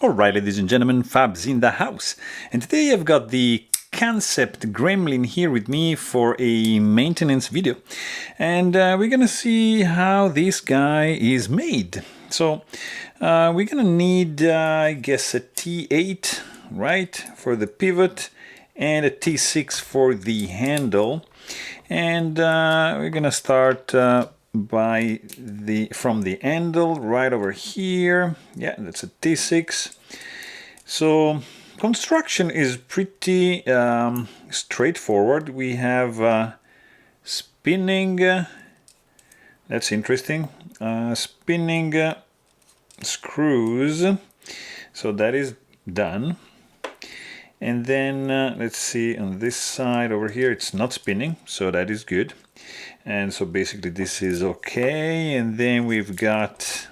Alright, ladies and gentlemen, Fabs in the house. And today I've got the Kansept Gremlin here with me for a maintenance video. And we're gonna see how this guy is made. So we're gonna need, I guess, a T8, right, for the pivot, and a T6 for the handle. And we're gonna start from the handle right over here. Yeah, that's a T6. So construction is pretty straightforward. We have spinning, that's interesting, spinning screws, so that is done. And then let's see, on this side over here it's not spinning, so that is good. And so basically this is okay. And then we've got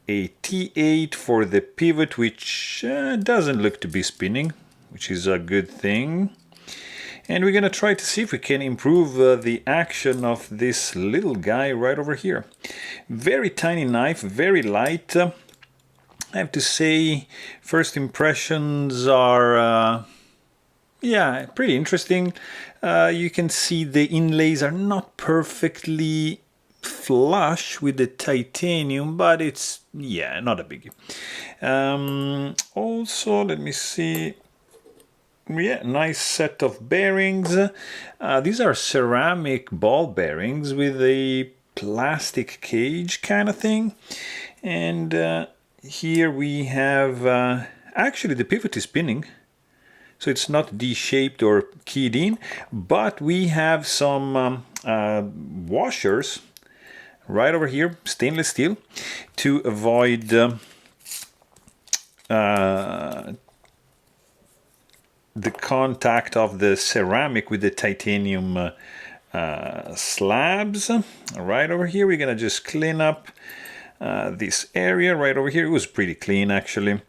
a T8 for the pivot, which doesn't look to be spinning, which is a good thing. And we're gonna try to see if we can improve the action of this little guy right over here. Very tiny knife, very light. I have to say, first impressions are yeah, pretty interesting. You can see the inlays are not perfectly flush with the titanium, but it's, yeah, not a biggie. Also, let me see. Yeah, nice set of bearings. These are ceramic ball bearings with a plastic cage kind of thing. And here we have, actually the pivot is spinning, so it's not D-shaped or keyed in, but we have some washers right over here, stainless steel, to avoid the contact of the ceramic with the titanium slabs. Right over here, we're gonna just clean up this area right over here. It was pretty clean actually.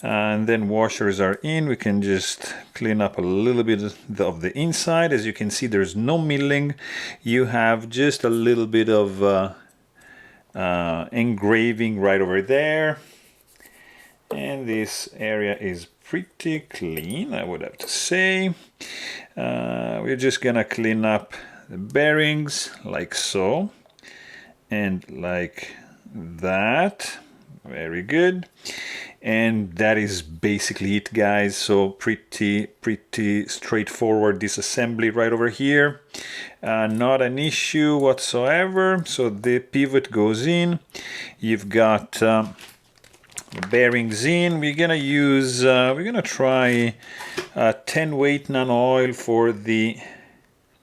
And then washers are in. We can just clean up a little bit of the inside. As you can see, there's no milling. You have just a little bit of engraving right over there. And this area is pretty clean, I would have to say. We're just gonna clean up the bearings like so and like that. Very good. And that is basically it, guys. So pretty straightforward disassembly right over here. Not an issue whatsoever. So the pivot goes in. You've got the bearings in. We're gonna use, we're gonna try 10 weight nano oil for the,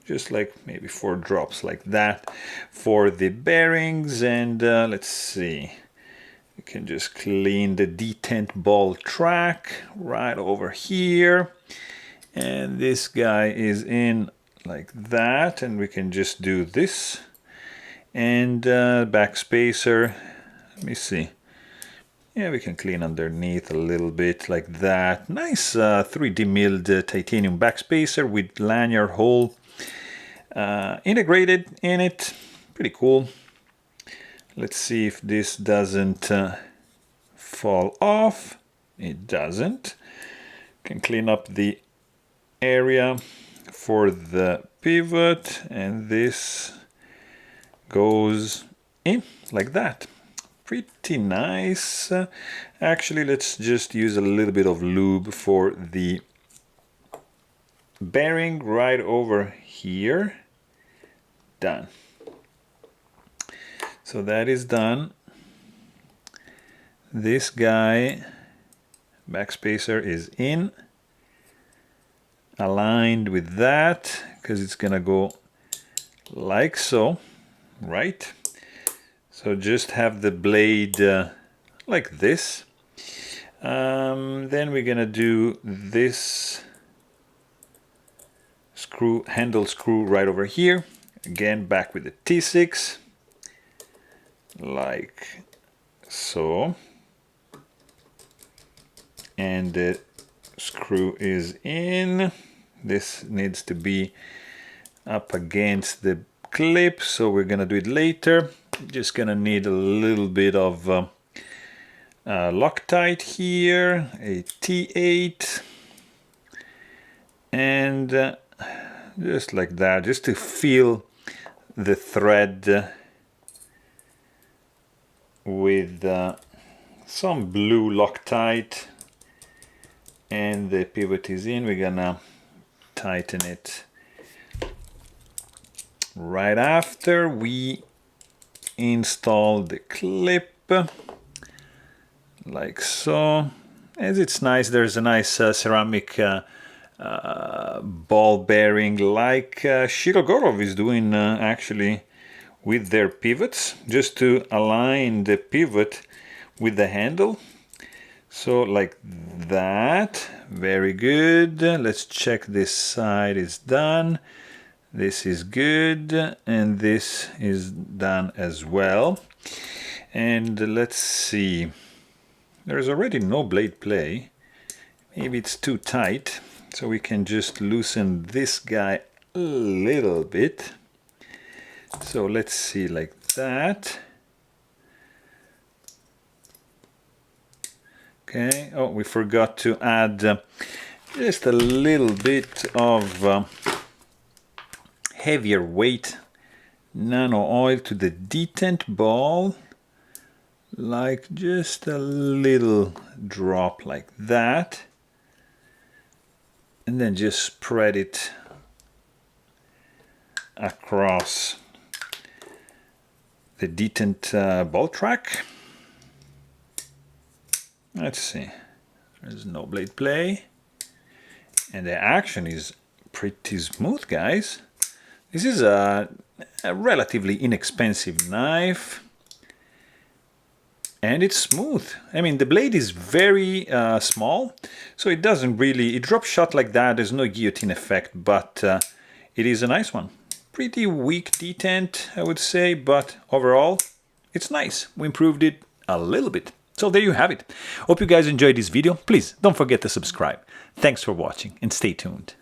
just like maybe 4 drops like that for the bearings. And let's see. You can just clean the detent ball track right over here. And this guy is in like that. And we can just do this. And back spacer, let me see. Yeah, we can clean underneath a little bit like that. Nice 3D milled titanium backspacer with lanyard hole integrated in it. Pretty cool. Let's see if this doesn't fall off. It doesn't. Can clean up the area for the pivot, and this goes in like that. Pretty nice. Actually, let's just use a little bit of lube for the bearing right over here. Done. So that is done. This guy, backspacer, is in, aligned with that, because it's gonna go like so, right? So just have the blade like this. Then we're gonna do this screw, handle screw right over here. Again, back with the T6. Like so. And the screw is in. This needs to be up against the clip, so we're gonna do it later. Just gonna need a little bit of Loctite here, a T8, and just like that, just to feel the thread with some blue Loctite, and the pivot is in. We're gonna tighten it right after we install the clip, like so. As it's nice, there's a nice ceramic ball bearing, like Shirogorov is doing actually with their pivots, just to align the pivot with the handle. So like that, very good. Let's check this side is done. This is good, and this is done as well. And let's see, there's already no blade play. Maybe it's too tight, so we can just loosen this guy a little bit. So let's see, like that. Okay, oh, we forgot to add just a little bit of heavier weight nano oil to the detent ball, like just a little drop like that, and then just spread it across the detent ball track. Let's see, there's no blade play, and the action is pretty smooth, guys. This is a relatively inexpensive knife, and it's smooth. I mean, the blade is very small, so it doesn't really, it drops shot like that, there's no guillotine effect, but it is a nice one. Pretty weak detent, I would say, but overall, it's nice. We improved it a little bit. So there you have it. Hope you guys enjoyed this video. Please don't forget to subscribe. Thanks for watching and stay tuned.